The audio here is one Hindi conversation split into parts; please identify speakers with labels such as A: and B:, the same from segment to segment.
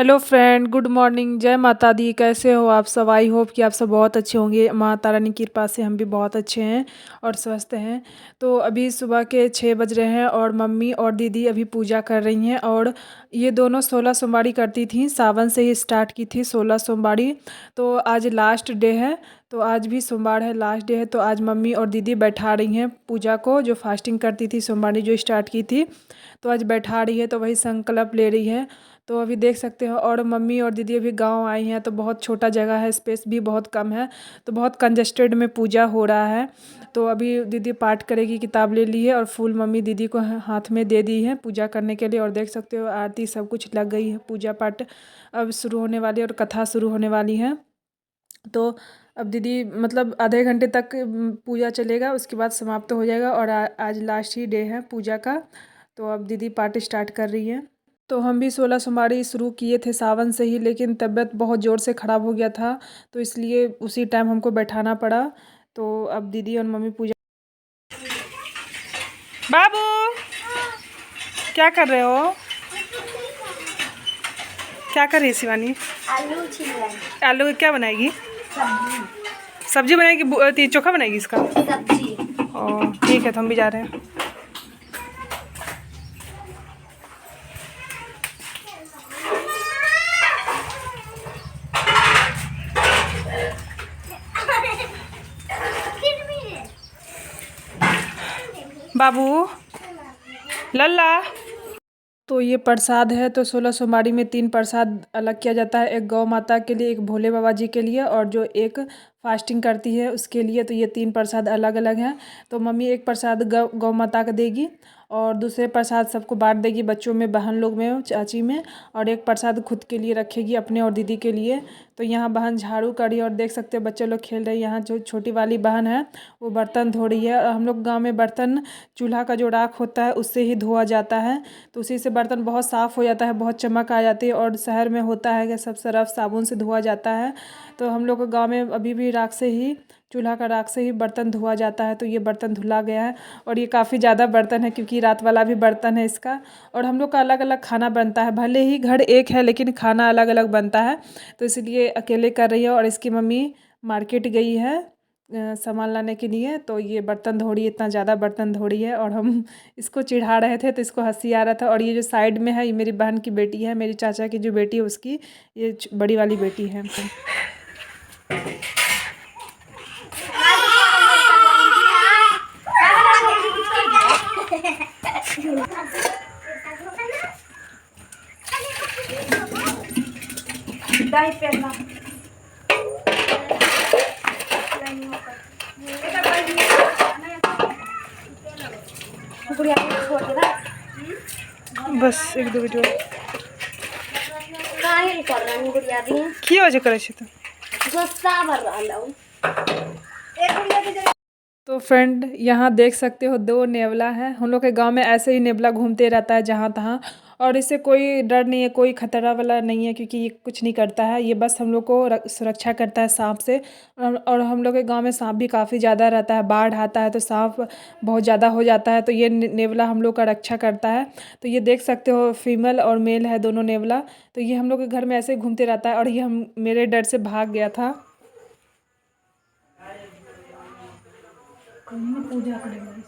A: Hello friend, good morning. जय माता दी। कैसे हो आप सब? आई होप कि आप सब बहुत अच्छे होंगे। माता रानी की कृपा से हम भी बहुत अच्छे हैं और स्वस्थ हैं। तो अभी सुबह के 6 बज रहे हैं और मम्मी और दीदी अभी पूजा कर रही हैं। और ये दोनों 16 सोमवारी करती थी, सावन से ही स्टार्ट की थी 16 सोमवारी। तो आज लास्ट डे है, तो आज भी सोमवार है, लास्ट डे है। तो आज मम्मी और दीदी बैठा रही हैं पूजा को, जो फास्टिंग करती थी सोमवारी जो स्टार्ट की थी। तो आज बैठा रही है, तो वही संकल्प ले रही है। तो अभी देख सकते हो। और मम्मी और दीदी अभी गांव आई हैं, तो बहुत छोटा जगह है, स्पेस भी बहुत कम है, तो बहुत कंजेस्टेड में पूजा हो रहा है। तो अभी दीदी पाठ करेगी, किताब ले ली है और फूल मम्मी दीदी को हाथ में दे दी है पूजा करने के लिए। और देख सकते हो आरती सब कुछ लग गई है, पूजा पाठ अब शुरू होने वाली है और कथा शुरू होने वाली है। तो अब दीदी मतलब आधे घंटे तक पूजा चलेगा, उसके बाद समाप्त हो जाएगा। और आज लास्ट ही डे है पूजा का। तो अब दीदी पाठ स्टार्ट कर रही है। तो हम भी 16 सोमवारी शुरू किए थे सावन से ही, लेकिन तबीयत बहुत ज़ोर से ख़राब हो गया था, तो इसलिए उसी टाइम हमको बैठाना पड़ा। तो अब दीदी और मम्मी पूजा। बाबू, क्या कर रहे हो? क्या कर रही है शिवानी?
B: आलू छील रही है।
A: आलू क्या बनाएगी?
B: सब्जी।
A: सब्जी बनाएगी, चोखा बनाएगी इसका?
B: सब्जी।
A: ओ ठीक है, तो हम भी जा रहे हैं। बाबू, लल्ला। तो ये प्रसाद है। तो 16 सोमवारी में 3 प्रसाद अलग किया जाता है, एक गौ माता के लिए, एक भोले बाबा जी के लिए, और जो एक फास्टिंग करती है उसके लिए। तो ये 3 प्रसाद अलग अलग हैं। तो मम्मी एक प्रसाद गौ माता का देगी, और दूसरे प्रसाद सबको बांट देगी, बच्चों में, बहन लोग में, चाची में। और एक प्रसाद खुद के लिए रखेगी, अपने और दीदी के लिए। तो यहाँ बहन झाड़ू कर रही है और देख सकते हो बच्चे लोग खेल रहे हैं। यहाँ जो छोटी वाली बहन है वो बर्तन धो रही है। और हम लोग गाँव में बर्तन चूल्हा का जो राख होता है उससे ही धोआ जाता है, तो उसी से बर्तन बहुत साफ़ हो जाता है, बहुत चमक आ जाती है। और शहर में होता है कि सब सरफ साबुन से धोआ जाता है। तो हम लोग के गांव में अभी भी राख से ही, चूल्हा का राख से ही बर्तन धोआ जाता है। तो ये बर्तन धुला गया है, और ये काफ़ी ज़्यादा बर्तन है क्योंकि रात वाला भी बर्तन है इसका। और हम लोग का अलग अलग खाना बनता है, भले ही घर एक है लेकिन खाना अलग अलग बनता है। तो इसलिए अकेले कर रही है। और इसकी मम्मी मार्केट गई है सामान लाने के लिए, तो ये बर्तन धो रही है, इतना ज़्यादा बर्तन धो रही है। और हम इसको चिढ़ा रहे थे तो इसको हंसी आ रहा था। और ये जो साइड में है ये मेरी बहन की बेटी है, मेरी चाचा की जो बेटी है उसकी, ये बड़ी वाली बेटी है। बस एक दो वीडियो
B: काहे कर रही गुड़िया दी?
A: की वजह करे छे तो
B: गुस्सा भर रहा हूं।
A: तो फ्रेंड यहाँ देख सकते हो 2 नेवला है। हम लोग के गांव में ऐसे ही नेवला घूमते रहता है जहाँ तहाँ, और इससे कोई डर नहीं है, कोई खतरा वाला नहीं है, क्योंकि ये कुछ नहीं करता है। ये बस हम लोग को सुरक्षा करता है सांप से। और हम लोग के गांव में सांप भी काफ़ी ज़्यादा रहता है, बाढ़ आता है तो सांप बहुत ज़्यादा हो जाता है, तो ये नेवला हम लोग का रक्षा करता है। तो ये देख सकते हो फीमेल और मेल है दोनों नेवला। तो ये हम लोग के घर में ऐसे ही घूमते रहता है, और ये हम मेरे डर से भाग गया था। पूजा करेंगे।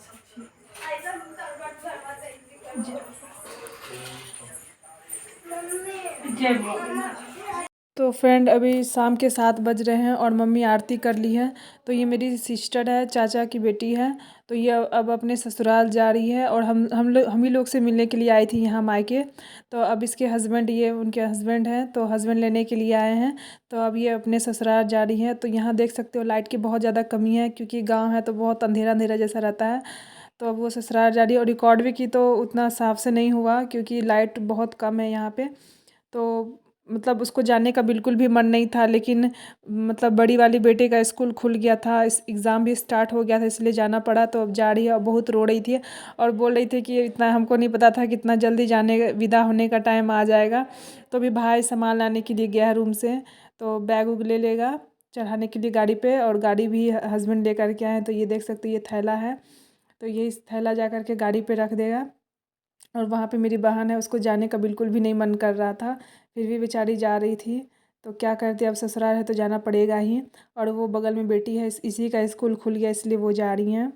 A: तो फ्रेंड अभी शाम के 7 बज रहे हैं और मम्मी आरती कर ली है। तो ये मेरी सिस्टर है, चाचा की बेटी है। तो ये अब अपने ससुराल जा रही है, और हम ही लोग से मिलने के लिए आई थी यहाँ मायके। तो अब इसके हस्बैंड, ये उनके हस्बैंड हैं, तो हस्बैंड लेने के लिए आए हैं। तो अब ये अपने ससुराल जा रही है। तो यहाँ देख सकते हो लाइट की बहुत ज़्यादा कमी है, क्योंकि गाँव है तो बहुत अंधेरा अंधेरा जैसा रहता है। तो अब वो ससुराल जा रही है। और रिकॉर्ड भी की तो उतना साफ से नहीं हुआ, क्योंकि लाइट बहुत कम है यहाँ पे। तो मतलब उसको जाने का बिल्कुल भी मन नहीं था, लेकिन मतलब बड़ी वाली बेटे का स्कूल खुल गया था, इस एग्ज़ाम भी स्टार्ट हो गया था, इसलिए जाना पड़ा। तो अब जा रही है, और बहुत रो रही थी और बोल रही थी कि इतना हमको नहीं पता था कि इतना जल्दी जाने विदा होने का टाइम आ जाएगा। तो अभी भाई सामान लाने के लिए गया है रूम से, तो बैग उग ले लेगा चढ़ाने के लिए गाड़ी पे। और गाड़ी भी हस्बैंड लेकर के आए हैं। तो ये देख सकते हो ये थैला है, तो ये इस थैला जा कर के गाड़ी पे रख देगा। और वहाँ पे मेरी बहन है, उसको जाने का बिल्कुल भी नहीं मन कर रहा था, फिर भी बेचारी जा रही थी। तो क्या करते, अब ससुराल है तो जाना पड़ेगा ही। और वो बगल में बेटी है, इसी का स्कूल खुल गया इसलिए वो जा रही हैं।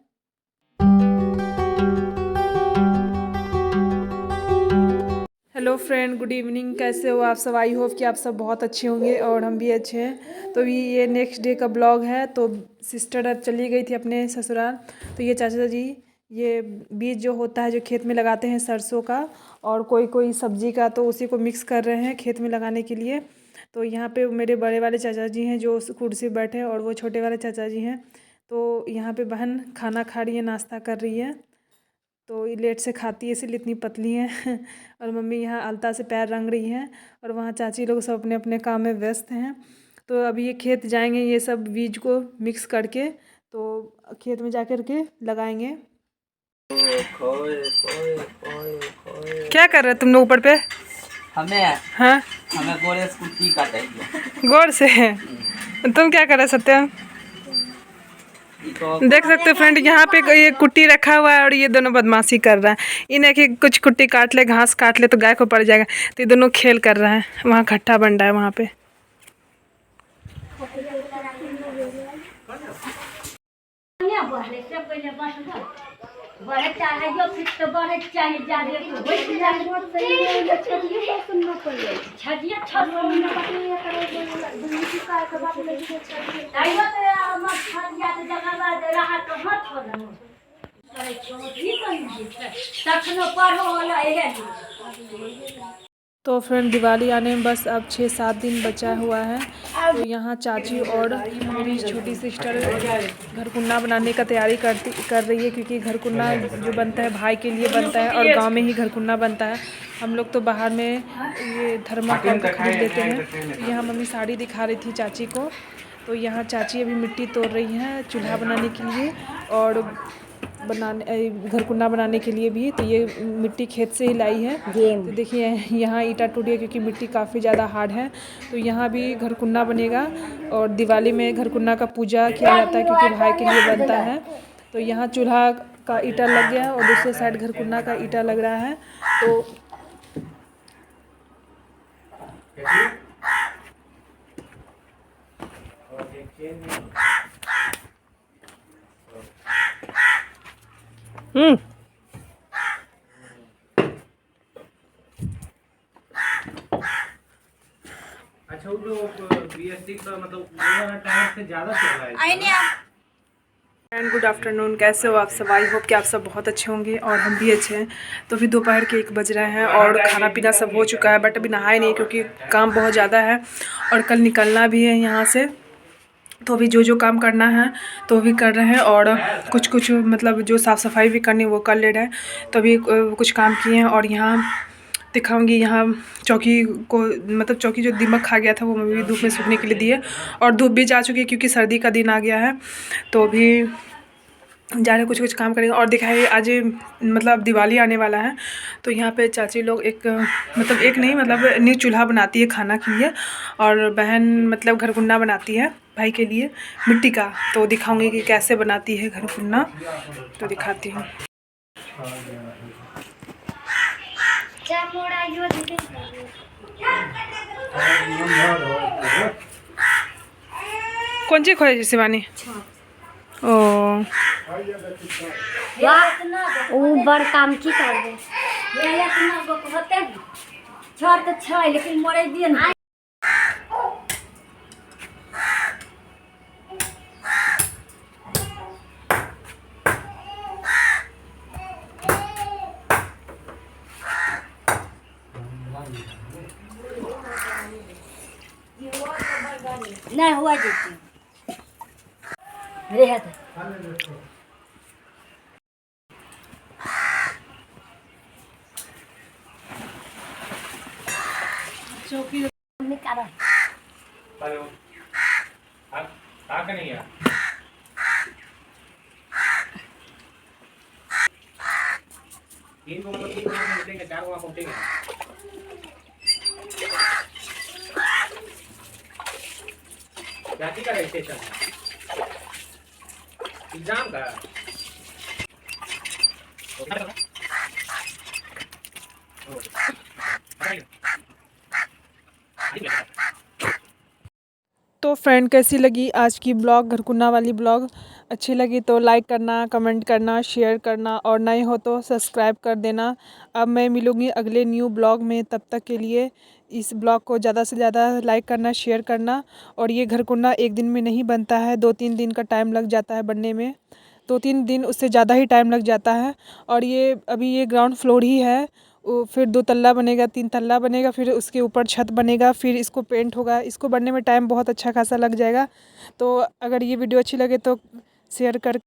A: Hello friend, good evening. कैसे हो आप सब? आई होप कि आप सब बहुत अच्छे होंगे और हम भी अच्छे हैं। तो ये नेक्स्ट डे का ब्लॉग है। तो सिस्टर अब चली गई थी अपने ससुराल। तो ये चाचा जी ये बीज जो होता है जो खेत में लगाते हैं सरसों का और कोई कोई सब्जी का, तो उसी को मिक्स कर रहे हैं खेत में लगाने के लिए। तो यहाँ पे मेरे बड़े वाले चाचा जी हैं जो उस कुर्सी पर बैठे हैं और वो छोटे वाले चाचा जी हैं। तो यहाँ पे बहन खाना खा रही है, नाश्ता कर रही है। तो ये लेट से खाती है इसलिए इतनी पतली है। और मम्मी यहाँ अलता से पैर रंग रही हैं और वहाँ चाची लोग सब अपने अपने काम में व्यस्त हैं। तो अभी ये खेत जाएंगे ये सब बीज को मिक्स करके, तो खेत में जाकर के लगाएंगे। क्या कर रहे हो तुम लोग ऊपर पे?
C: हमें
A: हाँ,
C: हमें गोरे स्कूटी काटेंगे।
A: गौर से है। तुम क्या कर रहे सत्या? देख सकते हो फ्रेंड, यहाँ पे ये कुट्टी रखा हुआ है और ये दोनों बदमाशी कर रहा है। इन्हें कि कुछ कुट्टी काट ले, घास काट ले तो गाय को पड़ जाएगा। तो ये दोनों खेल कर रहा है, वहाँ खट्टा बन रहा है वहाँ पे। तो फ्रेंड दिवाली आने में बस अब 6-7 दिन बचा हुआ है। तो यहाँ चाची और मेरी छोटी सिस्टर घरकुन्ना बनाने का तैयारी कर रही है, क्योंकि घरकुन्ना जो बनता है भाई के लिए बनता है और गांव में ही घरकुन्ना बनता है। हम लोग तो बाहर में ये थर्माकोल का खरीद लेते हैं। तो यहाँ मम्मी साड़ी दिखा रही थी चाची को। तो यहाँ चाची अभी मिट्टी तोड़ रही हैं चूल्हा बनाने के लिए और घरकुन्ना बनाने के लिए भी। तो ये मिट्टी खेत से ही लाई है। तो देखिए यहाँ ईंटा टूट गया क्योंकि मिट्टी काफ़ी ज़्यादा हार्ड है। तो यहाँ भी घरकुन्ना बनेगा और दिवाली में घरकुन्ना का पूजा किया जाता है क्योंकि भाई के लिए बनता है। तो यहाँ चूल्हा का ईंटा लग गया है और दूसरे साइड घरकुन्ना का ईंटा लग रहा है। तो
D: अच्छा, वो जो बीएसडी का मतलब वो वाला टायर से ज़्यादा चल रहा है।
A: एंड गुड आफ्टरनून, कैसे हो आप सब? आई होप कि आप सब बहुत अच्छे होंगे और हम भी अच्छे हैं। तो अभी दोपहर के 1 बज रहे हैं और खाना पीना सब हो चुका है, बट अभी नहाए नहीं क्योंकि काम बहुत ज़्यादा है और कल निकलना भी है यहाँ से। तो अभी जो काम करना है तो भी कर रहे हैं और कुछ मतलब जो साफ़ सफाई भी करनी है वो कर ले रहे हैं। तो अभी कुछ काम किए हैं और यहाँ दिखाऊंगी। यहाँ चौकी को मतलब चौकी जो दीमक खा गया था वो मैं भी धूप में सूखने के लिए दी है और धूप भी जा चुकी है क्योंकि सर्दी का दिन आ गया है। तो अभी जा रहे कुछ काम करेंगे और दिखाएंगे। आज मतलब दिवाली आने वाला है। तो यहाँ पे चाची लोग एक नहीं मतलब न्यू चूल्हा बनाती है खाना के लिए और बहन मतलब घरकुन्ना बनाती है भाई के लिए मिट्टी का। तो दिखाऊंगी कि कैसे बनाती है घरकुन्ना, तो दिखाती हूँ। कौन सी खोए शिवानी? ओ
B: बड़ काम की करबे छोड़ तो छ लेकिन मरे दिए ना। नहीं हुआ देती रे है चौकी निकाला
D: हेलो, आप नहीं है। तीन को मतलब 3 को उठेंगे, 4 को आप उठेंगे। जाति का रजिस्ट्रेशन है, एग्जाम का।
A: तो फ्रेंड कैसी लगी आज की ब्लॉग, घरकुन्ना वाली ब्लॉग? अच्छी लगी तो लाइक करना, कमेंट करना, शेयर करना और नए हो तो सब्सक्राइब कर देना। अब मैं मिलूँगी अगले न्यू ब्लॉग में, तब तक के लिए इस ब्लॉग को ज़्यादा से ज़्यादा लाइक करना, शेयर करना। और ये घरकुन्ना एक दिन में नहीं बनता है, 2-3 दिन का टाइम लग जाता है बनने में, 2-3 दिन उससे ज़्यादा ही टाइम लग जाता है। और ये अभी ये ग्राउंड फ्लोर ही है, फिर 2 तल्ला बनेगा, 3 तल्ला बनेगा, फिर उसके ऊपर छत बनेगा, फिर इसको पेंट होगा। इसको बनने में टाइम बहुत अच्छा खासा लग जाएगा। तो अगर ये वीडियो अच्छी लगे तो शेयर कर